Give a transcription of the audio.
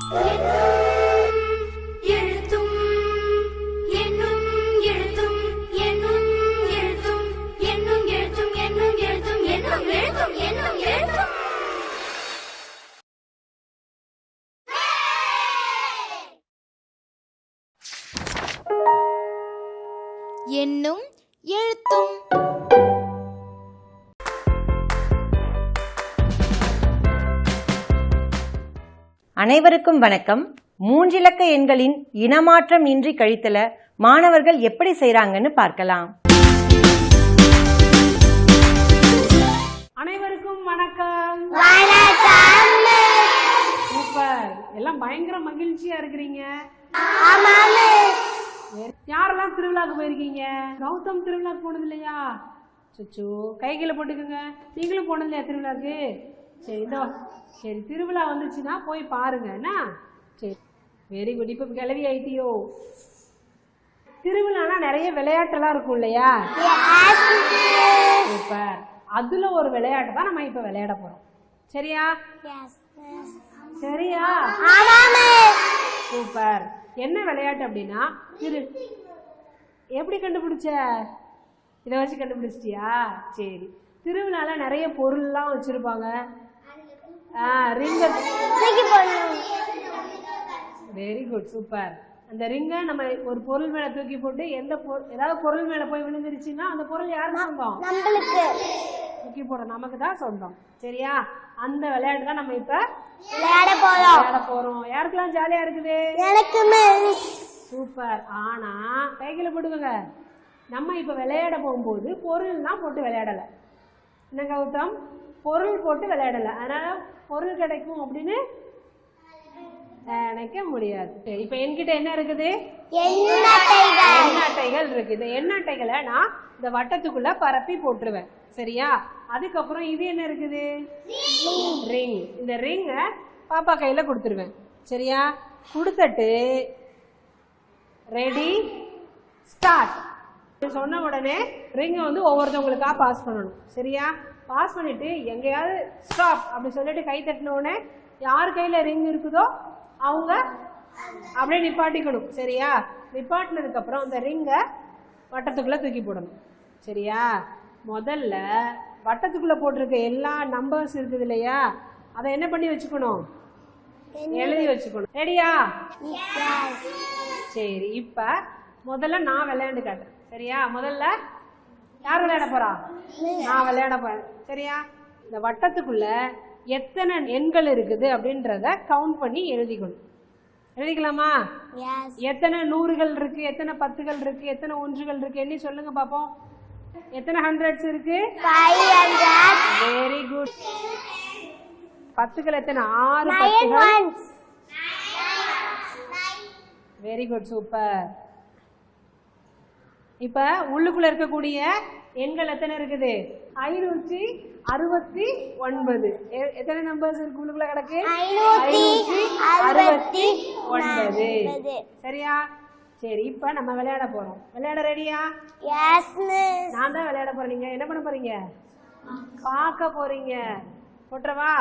எண்ணும் எழுத்தும். அனைவருக்கும் வணக்கம். மூன்றிலக்க எண்களின் இனமாற்றம் இன்றி கழித்தல மாணவர்கள் எப்படி செய்றாங்கன்னு பார்க்கலாம். அனைவருக்கும் வணக்கம். சூப்பர், எல்லாம் பயங்கர மகிழ்ச்சியா இருக்கிறீங்க. யாரெல்லாம் திருவிழாக்கு போயிருக்கீங்க? கௌதம் திருவிழாக்கு போனது இல்லையா? சுச்சு கைகளை போட்டுக்குங்க. நீங்களும் போனது இல்லையா திருவிழாக்கு? சரி, சரி, திருவிழா வந்துச்சுன்னா போய் பாருங்க என்ன. சரி, வெரி குட். இப்ப கிளவி ஆயிட்டியோ? திருவிழானா நிறைய விளையாட்டெல்லாம் இருக்கும் இல்லையா? சூப்பர். அதுல ஒரு விளையாட்டு தான் நம்ம இப்ப விளையாட போறோம். சரியா? சரியா? சூப்பர். என்ன விளையாட்டு அப்படின்னா, எப்படி கண்டுபிடிச்ச? இதை வச்சு கண்டுபிடிச்சிட்டியா? சரி. திருவிழால நிறைய பொருள்லாம் வச்சிருப்பாங்க. Very good, super. அந்த ரிங்கை நம்ம ஒரு பொருள் மேல தூக்கி போட்டு ஏதாவது பொருள் மேல போய் விழுந்துருச்சுன்னா அந்த பொருள் யாருக்கு சொந்தம்? தூக்கி போட நமக்கு தான் சொந்தம். சரியா? அந்த விளையாட்டு தான் நம்ம இப்ப விளையாட போறோம். யாருக்கெல்லாம் ஜாலியா இருக்குது? சூப்பர். ஆனா கைகளை போட்டுக்கோங்க. நம்ம இப்ப விளையாட போகும்போது பொருள்லாம் போட்டு விளையாடல. என்ன கௌதம்? பொருள் போட்டு விளையாடல. அதனால பொருள் கிடைக்கும் அப்படின்னு நினைக்க முடியாது. இப்ப என்கிட்ட என்ன இருக்குது? எண்ணட்டைகள் இருக்கு. இந்த எண்ணட்டைகளை நான் இந்த வட்டத்துக்குள்ள பரப்பி போட்டுருவேன். சரியா? அதுக்கப்புறம் இது என்ன இருக்குது? ரிங். இந்த ரிங்க பாப்பா கையில கொடுத்துருவேன். சரியா? கொடுத்துட்டு ரெடி ஸ்டார்ட் சொன்ன உடனே ரிங்க வந்து ஒவ்வொருத்தவங்களுக்கா பாஸ் பண்ணணும். சரியா? பாஸ் பண்ணிட்டு எங்கேயாவது ஸ்டாப் அப்படி சொல்லிட்டு கை தட்டின உடனே யார் கையில ரிங் இருக்குதோ அவங்க அப்படியே நிப்பாட்டிக்கணும். சரியா? நிப்பாட்டினதுக்கு அப்புறம் அந்த ரிங்க வட்டத்துக்குள்ள தூக்கி போடணும். சரியா? முதல்ல வட்டத்துக்குள்ள போட்டிருக்க எல்லா நம்பர்ஸ் இருக்குது இல்லையா, அதை என்ன பண்ணி வச்சுக்கணும்? எழுதி வச்சுக்கணும். ரெடியா? சரி. இப்ப முதல்ல நான் விளையாண்டு காட்டுறேன். சரியா? முதல்ல யார் விளையாட போறா? நான் விளையாட போறேன். சரியா? இந்த வட்டத்துக்குள்ள எத்தனை எண்கள் இருக்குது அப்படின்றத கவுண்ட் பண்ணி எழுதிக்கணும். எழுதிக்கலாமா? எத்தனை நூறுகள் இருக்கு, எத்தனை பத்துகள் இருக்கு, எத்தனை ஒன்றுகள் இருக்கு, எண்ணி சொல்லுங்க பாப்போம். எத்தனை ஹண்ட்ரட்ஸ் இருக்கு? 500. Very good. பத்துகள் எத்தனை? 6 பத்துகள். Very good, super. இப்ப உள்ளுக்குள்ள இருக்கக்கூடிய எண்கள் எத்தனை இருக்குது? 569. எத்தனை நம்பர்ஸ் இருக்கு உள்ளுக்குள்ள கிடக்கு? 569. சரியா? சரி. இப்ப நம்ம விளையாட போறோம். விளையாட ரெடியா? நான் தான் விளையாட போறேன். நீங்க என்ன பண்ண போறீங்க? பார்க்க போறீங்க. போட்டுறவா?